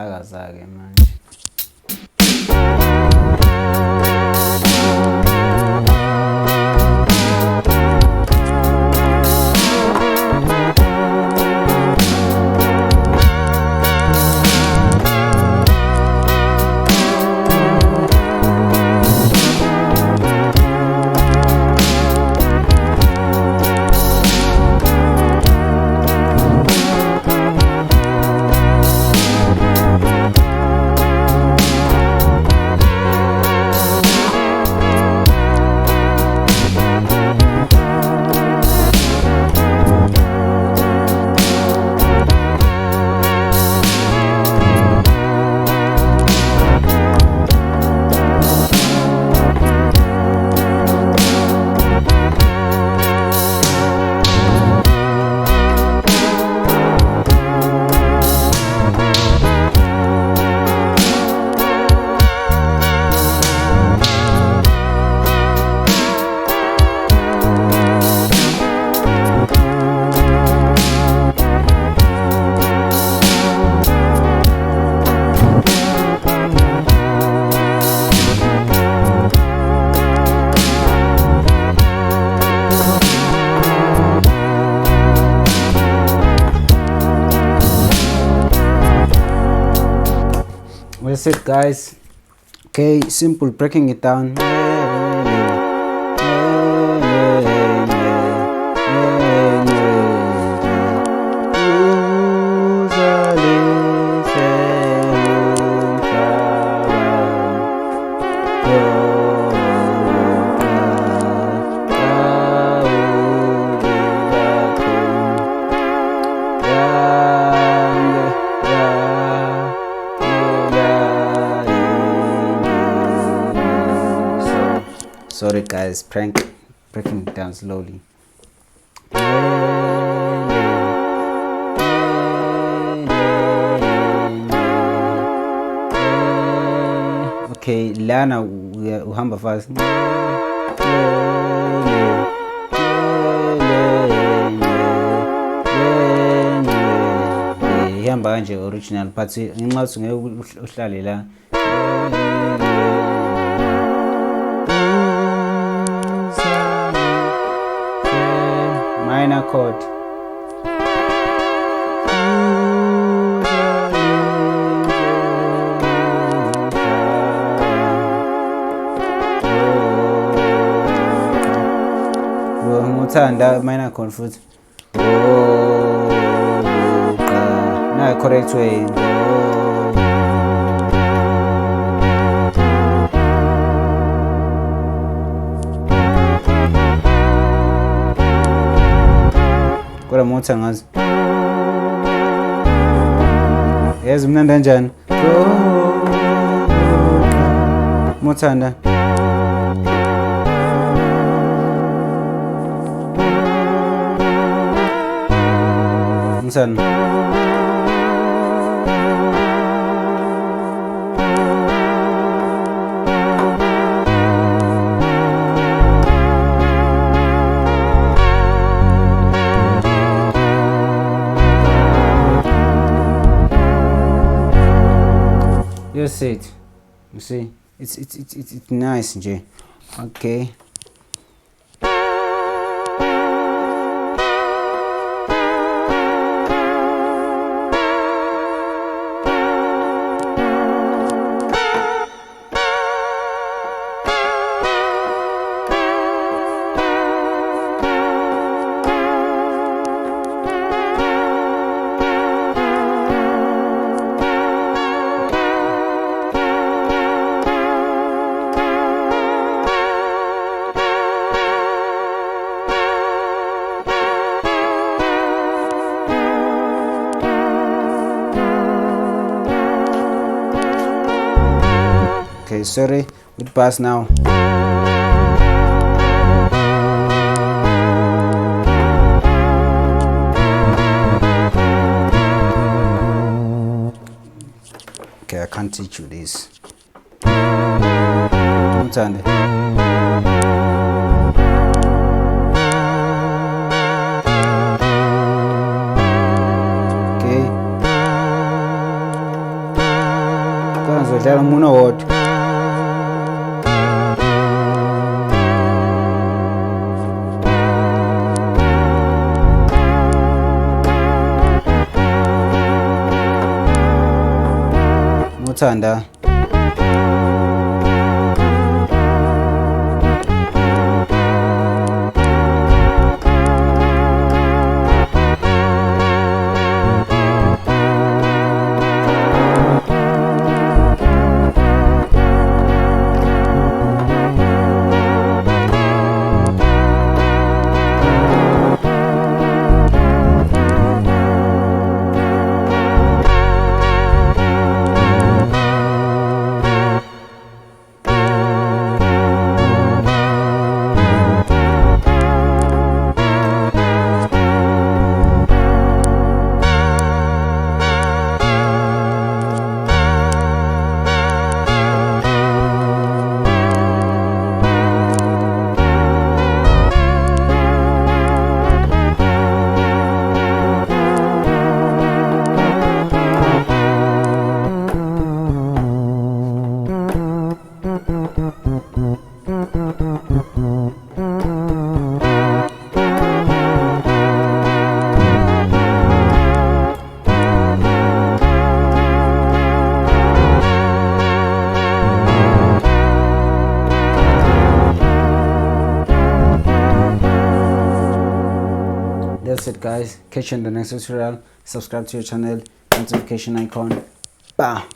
akazake manje. That's it, guys. Okay, simple, breaking it down. Sorry guys, breaking it down slowly. Okay, lana uhamba fast. Ihamba kanje original, but inxa ngeke uhlale la. Minor chord. Ngithanda minor chord futhi. Na correct way. Kora motha ngazi. Yazi mnandi kanjani? Mothanda. Ngizana. That's it. You see, it's nice, Jay. Okay. Okay, sorry, with pass now. Okay, I can't teach you this. Uthande. Okay. Kodwa ngizodlala umuntu owodwa. Uthanda. That's it, guys. Catch you in the next tutorial. Subscribe to your channel, notification icon. Bah.